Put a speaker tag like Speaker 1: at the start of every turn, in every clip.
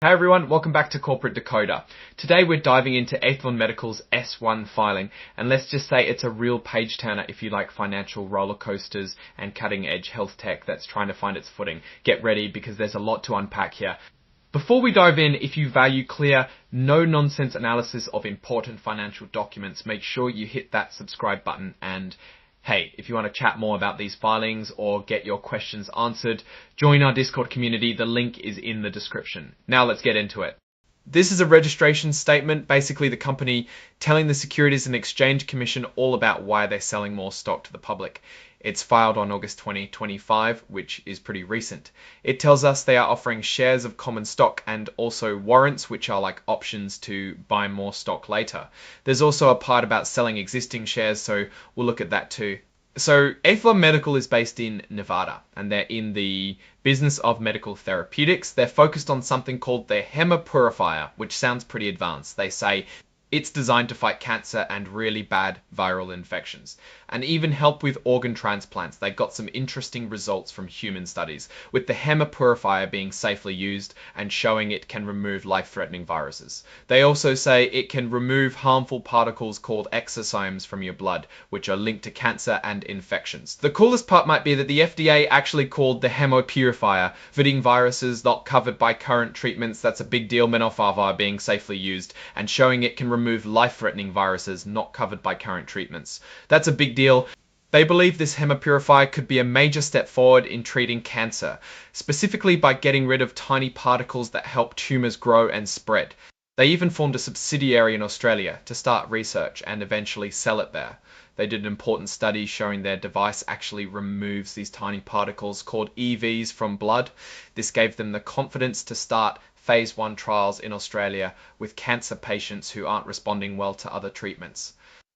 Speaker 1: Hey everyone, welcome back to Corporate Decoder. Today we're diving into Aethlon Medical's S-1 filing, and let's just say it's a real page turner if you like financial roller coasters and cutting edge health tech that's trying to find its footing. Get ready because there's a lot to unpack here. Before we dive in, if you value clear, no-nonsense analysis of important financial documents, make sure you hit that subscribe button. And hey, if you want to chat more about these filings or get your questions answered, join our Discord community. The link is in the description. Now let's get into it. This is a registration statement, basically the company telling the Securities and Exchange Commission all about why they're selling more stock to the public. It's filed on August 2025, which is pretty recent. It tells us they are offering shares of common stock and also warrants, which are like options to buy more stock later. There's also a part about selling existing shares, so we'll look at that too. So Aethlon Medical is based in Nevada, and they're in the business of medical therapeutics. They're focused on something called the Hemopurifier, which sounds pretty advanced. They say it's designed to fight cancer and really bad viral infections, and even help with organ transplants. They got some interesting results from human studies, with the Hemopurifier being safely used and showing it can remove life-threatening viruses. They also say it can remove harmful particles called exosomes from your blood, which are linked to cancer and infections. The coolest part might be that the FDA actually called the Hemopurifier fitting viruses not covered by current treatments. That's a big deal, Menofava being safely used, and showing it can remove life-threatening viruses not covered by current treatments. That's a big deal. They believe this Hemopurifier could be a major step forward in treating cancer, specifically by getting rid of tiny particles that help tumours grow and spread. They even formed a subsidiary in Australia to start research and eventually sell it there. They did an important study showing their device actually removes these tiny particles called EVs from blood. This gave them the confidence to start phase 1 trials in Australia with cancer patients who aren't responding well to other treatments.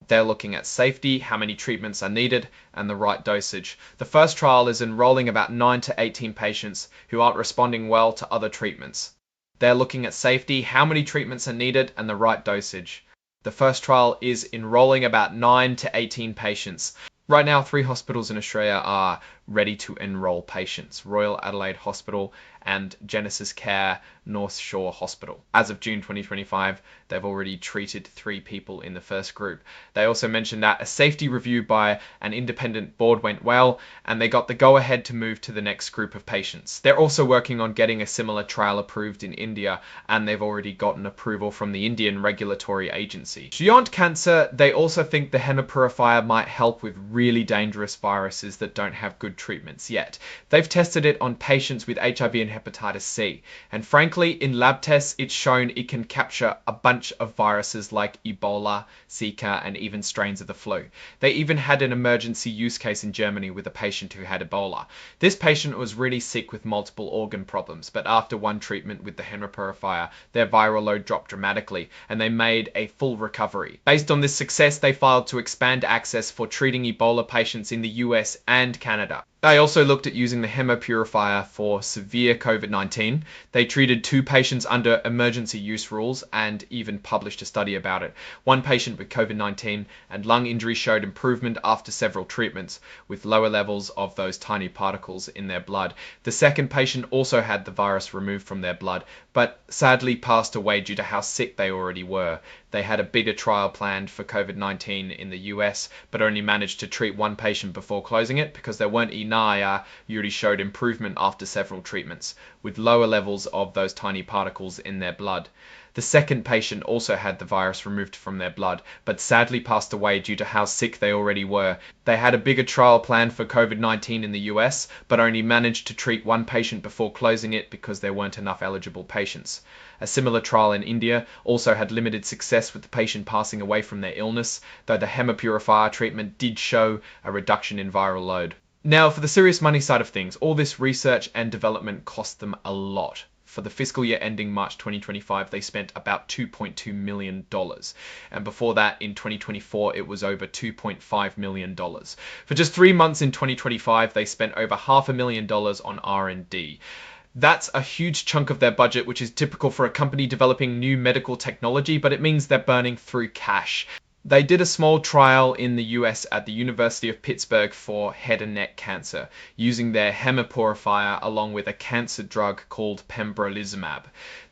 Speaker 1: They're looking at safety, how many treatments are needed, and the right dosage. The first trial is enrolling about 9 to 18 patients who aren't responding well to other treatments. They're looking at safety, how many treatments are needed, and the right dosage. The first trial is enrolling about 9 to 18 patients. Right now, 3 hospitals in Australia are ready to enrol patients: Royal Adelaide Hospital and Genesis Care North Shore Hospital. As of June 2025, they've already treated 3 people in the first group. They also mentioned that a safety review by an independent board went well, and they got the go-ahead to move to the next group of patients. They're also working on getting a similar trial approved in India, and they've already gotten approval from the Indian regulatory agency. Beyond cancer, they also think the Hemopurifier might help with really dangerous viruses that don't have good treatments yet. They've tested it on patients with HIV and hepatitis C, and frankly, in lab tests, it's shown it can capture a bunch of viruses like Ebola, Zika, and even strains of the flu. They even had an emergency use case in Germany with a patient who had Ebola. This patient was really sick with multiple organ problems, but after 1 treatment with the Hemopurifier, their viral load dropped dramatically, and they made a full recovery. Based on this success, they filed to expand access for treating Ebola patients in the US and Canada. They also looked at using the Hemopurifier for severe COVID-19. They treated 2 patients under emergency use rules and even published a study about it. 1 patient with COVID-19 and lung injury showed improvement after several treatments, with lower levels of those tiny particles in their blood. The second patient also had the virus removed from their blood, but sadly passed away due to how sick they already were. They had a bigger trial planned for COVID-19 in the US, but only managed to treat 1 patient before closing it because there weren't enough. Already showed improvement after several treatments, with lower levels of those tiny particles in their blood. The second patient also had the virus removed from their blood, but sadly passed away due to how sick they already were. They had a bigger trial planned for COVID-19 in the US, but only managed to treat 1 patient before closing it because there weren't enough eligible patients. A similar trial in India also had limited success with the patient passing away from their illness, though the Hemopurifier treatment did show a reduction in viral load. Now, for the serious money side of things, all this research and development cost them a lot. For the fiscal year ending March 2025, they spent about $2.2 million. And before that, in 2024, it was over $2.5 million. For just 3 months in 2025, they spent over $500,000 on R&D. That's a huge chunk of their budget, which is typical for a company developing new medical technology, but it means they're burning through cash. They did a small trial in the US at the University of Pittsburgh for head and neck cancer, using their hemopurifier along with a cancer drug called pembrolizumab.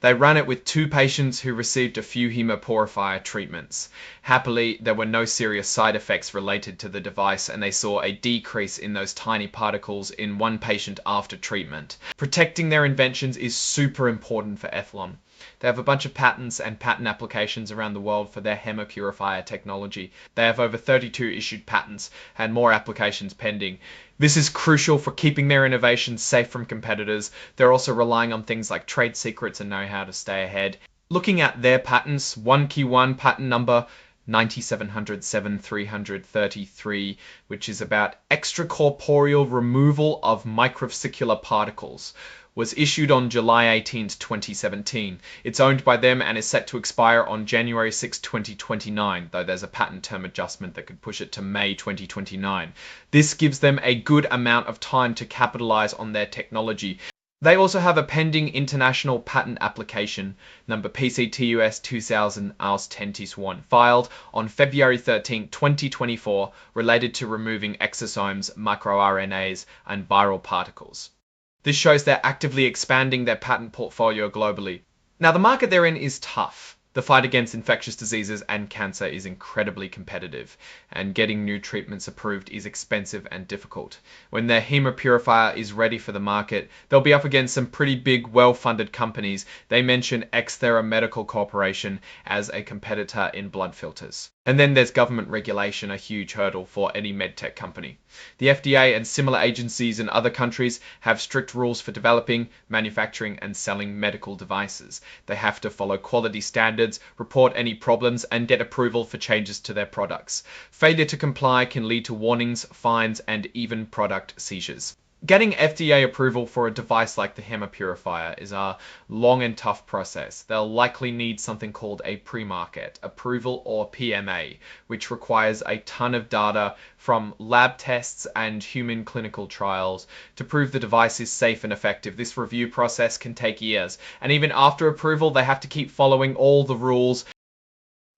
Speaker 1: They ran it with 2 patients who received a few hemopurifier treatments. Happily, there were no serious side effects related to the device, and they saw a decrease in those tiny particles in 1 patient after treatment. Protecting their inventions is super important for Aethlon. They have a bunch of patents and patent applications around the world for their hemopurifier technology. They have over 32 issued patents and more applications pending. This is crucial for keeping their innovations safe from competitors. They're also relying on things like trade secrets and know-how to stay ahead. Looking at their patents, 1Q1 patent number 9707-333, which is about extracorporeal removal of microvesicular particles, was issued on July 18, 2017. It's owned by them and is set to expire on January 6, 2029, though there's a patent term adjustment that could push it to May 2029. This gives them a good amount of time to capitalize on their technology. They also have a pending international patent application, number PCTUS 2000 AUS-10-1, filed on February 13, 2024, related to removing exosomes, microRNAs, and viral particles. This shows they're actively expanding their patent portfolio globally. Now, the market they're in is tough. The fight against infectious diseases and cancer is incredibly competitive, and getting new treatments approved is expensive and difficult. When their hemopurifier is ready for the market, they'll be up against some pretty big, well-funded companies. They mention Xthera Medical Corporation as a competitor in blood filters. And then there's government regulation, a huge hurdle for any medtech company. The FDA and similar agencies in other countries have strict rules for developing, manufacturing, and selling medical devices. They have to follow quality standards, report any problems, and get approval for changes to their products. Failure to comply can lead to warnings, fines, and even product seizures. Getting FDA approval for a device like the hemopurifier is a long and tough process. They'll likely need something called a pre-market approval, or PMA, which requires a ton of data from lab tests and human clinical trials to prove the device is safe and effective. This review process can take years, and even after approval, they have to keep following all the rules.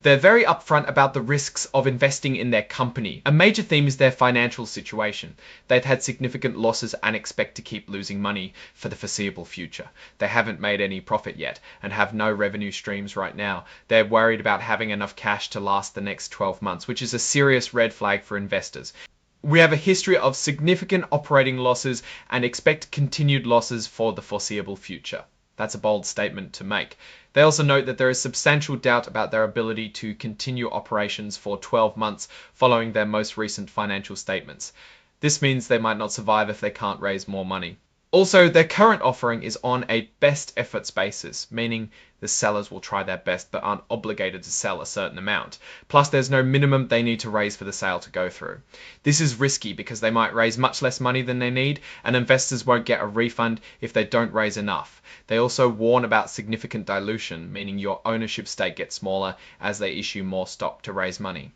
Speaker 1: They're very upfront about the risks of investing in their company. A major theme is their financial situation. They've had significant losses and expect to keep losing money for the foreseeable future. They haven't made any profit yet and have no revenue streams right now. They're worried about having enough cash to last the next 12 months, which is a serious red flag for investors. We have a history of significant operating losses and expect continued losses for the foreseeable future. That's a bold statement to make. They also note that there is substantial doubt about their ability to continue operations for 12 months following their most recent financial statements. This means they might not survive if they can't raise more money. Also, their current offering is on a best efforts basis, meaning the sellers will try their best but aren't obligated to sell a certain amount. Plus, there's no minimum they need to raise for the sale to go through. This is risky because they might raise much less money than they need, and investors won't get a refund if they don't raise enough. They also warn about significant dilution, meaning your ownership stake gets smaller as they issue more stock to raise money.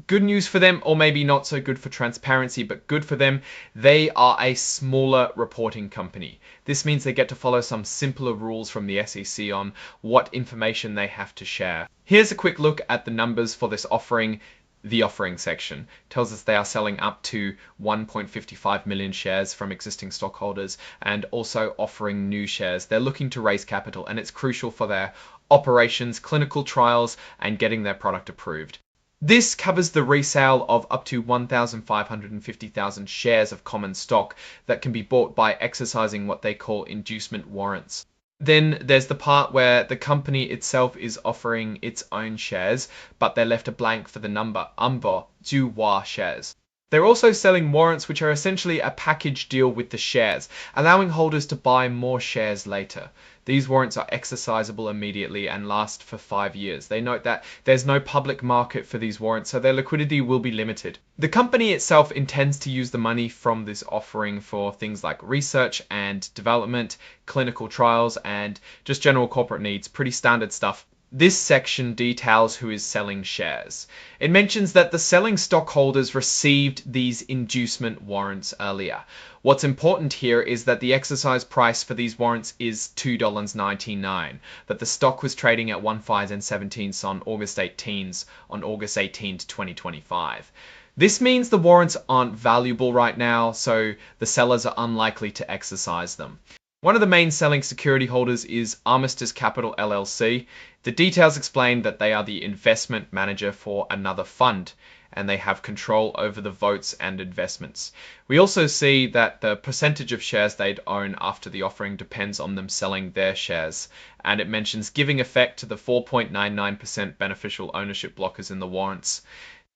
Speaker 1: Good news for them, or maybe not so good for transparency, but good for them, they are a smaller reporting company. This means they get to follow some simpler rules from the SEC on what information they have to share. Here's a quick look at the numbers for this offering. The offering section tells us they are selling up to 1.55 million shares from existing stockholders and also offering new shares. They're looking to raise capital, and it's crucial for their operations, clinical trials, and getting their product approved. This covers the resale of up to 1,550,000 shares of common stock that can be bought by exercising what they call inducement warrants. Then there's the part where the company itself is offering its own shares, but they're left a blank for the number, umbo, juwa shares. They're also selling warrants, which are essentially a package deal with the shares, allowing holders to buy more shares later. These warrants are exercisable immediately and last for 5 years. They note that there's no public market for these warrants, so their liquidity will be limited. The company itself intends to use the money from this offering for things like research and development, clinical trials, and just general corporate needs. Pretty standard stuff. This section details who is selling shares. It mentions that the selling stockholders received these inducement warrants earlier. What's important here is that the exercise price for these warrants is $2.99, that the stock was trading at 1.17 on August 18th, 2025. This means the warrants aren't valuable right now, so the sellers are unlikely to exercise them. One of the main selling security holders is Armistice Capital LLC. The details explain that they are the investment manager for another fund, and they have control over the votes and investments. We also see that the percentage of shares they'd own after the offering depends on them selling their shares, and it mentions giving effect to the 4.99% beneficial ownership blockers in the warrants.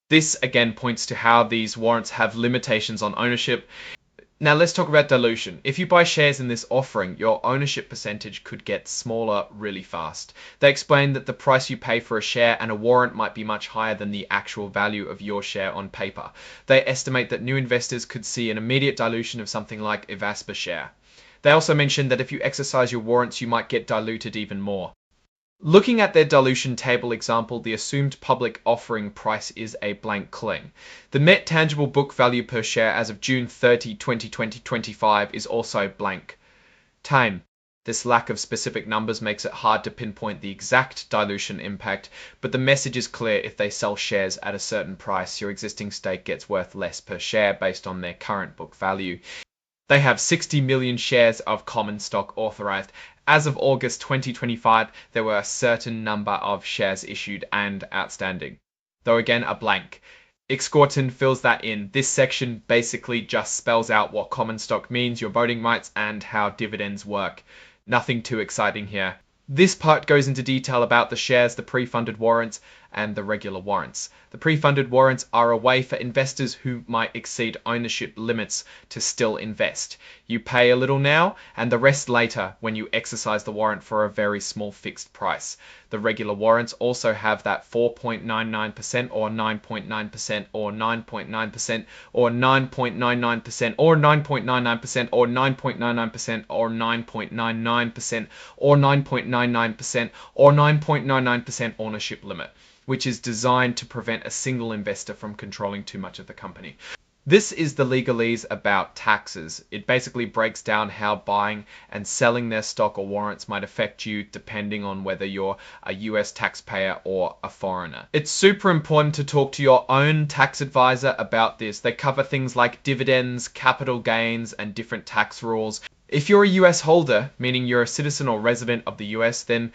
Speaker 1: This again points to how these warrants have limitations on ownership. Now let's talk about dilution. If you buy shares in this offering, your ownership percentage could get smaller really fast. They explain that the price you pay for a share and a warrant might be much higher than the actual value of your share on paper. They estimate that new investors could see an immediate dilution of something like Evaspa share. They also mention that if you exercise your warrants, you might get diluted even more. Looking at their dilution table example, the assumed public offering price is a blank cling. The net tangible book value per share as of June 30, 2025 is also blank. Time. This lack of specific numbers makes it hard to pinpoint the exact dilution impact, but the message is clear: if they sell shares at a certain price, your existing stake gets worth less per share based on their current book value. They have 60 million shares of common stock authorized. As of August 2025, there were a certain number of shares issued and outstanding, though again a blank. Ixcorton fills that in. This section basically just spells out what common stock means, your voting rights, and how dividends work. Nothing too exciting here. This part goes into detail about the shares, the pre-funded warrants, and the regular warrants. The pre-funded warrants are a way for investors who might exceed ownership limits to still invest. You pay a little now, and the rest later when you exercise the warrant for a very small fixed price. The regular warrants also have that 4.99% or 9.9% or 9.9% or 9.99% or 9.99% or 9.99% or 9.99% or 9.99% or 9.99% ownership limit, which is designed to prevent a single investor from controlling too much of the company. This is the legalese about taxes. It basically breaks down how buying and selling their stock or warrants might affect you depending on whether you're a US taxpayer or a foreigner. It's super important to talk to your own tax advisor about this. They cover things like dividends, capital gains, and different tax rules. If you're a US holder, meaning you're a citizen or resident of the US, then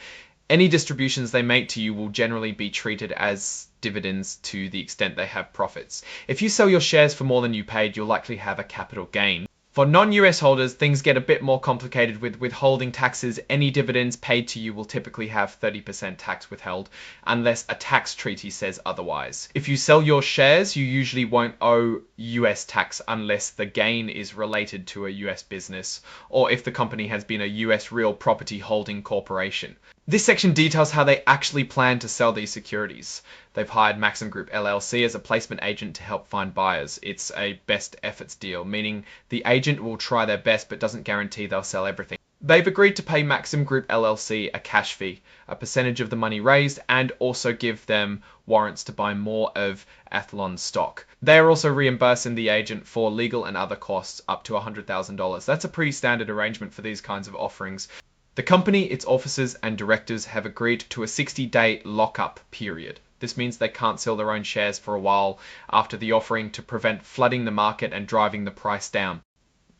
Speaker 1: any distributions they make to you will generally be treated as dividends to the extent they have profits. If you sell your shares for more than you paid, you'll likely have a capital gain. For non-US holders, things get a bit more complicated with withholding taxes. Any dividends paid to you will typically have 30% tax withheld, unless a tax treaty says otherwise. If you sell your shares, you usually won't owe US tax unless the gain is related to a US business, or if the company has been a US real property holding corporation. This section details how they actually plan to sell these securities. They've hired Maxim Group LLC as a placement agent to help find buyers. It's a best efforts deal, meaning the agent will try their best but doesn't guarantee they'll sell everything. They've agreed to pay Maxim Group LLC a cash fee, a percentage of the money raised, and also give them warrants to buy more of Aethlon stock. They are also reimbursing the agent for legal and other costs up to $100,000. That's a pretty standard arrangement for these kinds of offerings. The company, its officers and directors have agreed to a 60-day lockup period. This means they can't sell their own shares for a while after the offering to prevent flooding the market and driving the price down.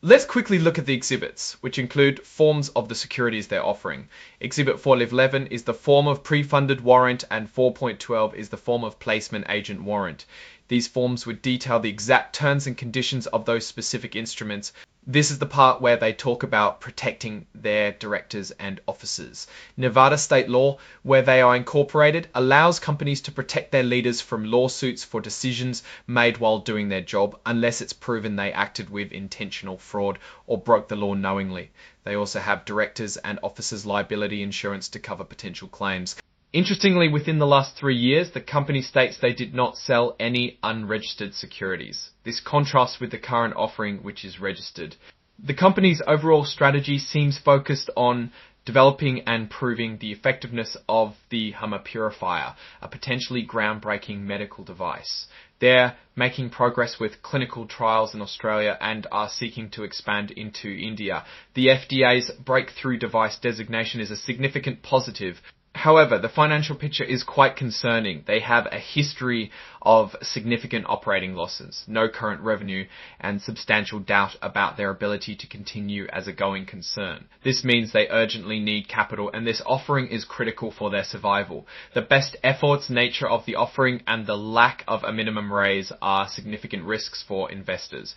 Speaker 1: Let's quickly look at the exhibits, which include forms of the securities they're offering. Exhibit 411 is the form of pre-funded warrant and 4.12 is the form of placement agent warrant. These forms would detail the exact terms and conditions of those specific instruments. This is the part where they talk about protecting their directors and officers. Nevada state law, where they are incorporated, allows companies to protect their leaders from lawsuits for decisions made while doing their job, unless it's proven they acted with intentional fraud or broke the law knowingly. They also have directors and officers liability insurance to cover potential claims. Interestingly, within the last 3 years, the company states they did not sell any unregistered securities. This contrasts with the current offering, which is registered. The company's overall strategy seems focused on developing and proving the effectiveness of the Hummer Purifier, a potentially groundbreaking medical device. They're making progress with clinical trials in Australia and are seeking to expand into India. The FDA's breakthrough device designation is a significant positive. However, the financial picture is quite concerning. They have a history of significant operating losses, no current revenue, and substantial doubt about their ability to continue as a going concern. This means they urgently need capital, and this offering is critical for their survival. The best efforts, nature of the offering, and the lack of a minimum raise are significant risks for investors.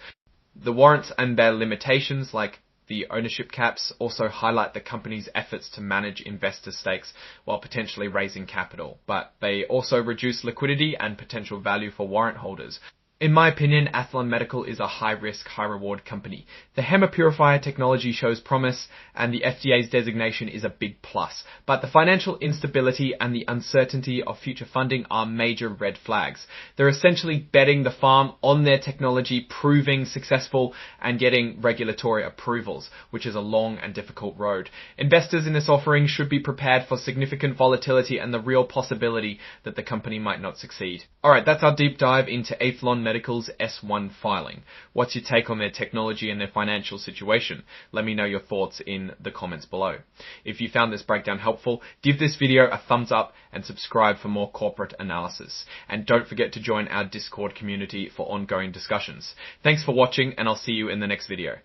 Speaker 1: The warrants and their limitations, like the ownership caps, also highlight the company's efforts to manage investor stakes while potentially raising capital, but they also reduce liquidity and potential value for warrant holders. In my opinion, Aethlon Medical is a high-risk, high-reward company. The Hummer Purifier technology shows promise, and the FDA's designation is a big plus. But the financial instability and the uncertainty of future funding are major red flags. They're essentially betting the farm on their technology proving successful and getting regulatory approvals, which is a long and difficult road. Investors in this offering should be prepared for significant volatility and the real possibility that the company might not succeed. Alright, that's our deep dive into Aethlon Medical's S-1 filing. What's your take on their technology and their financial situation? Let me know your thoughts in the comments below. If you found this breakdown helpful, give this video a thumbs up and subscribe for more corporate analysis. And don't forget to join our Discord community for ongoing discussions. Thanks for watching, and I'll see you in the next video.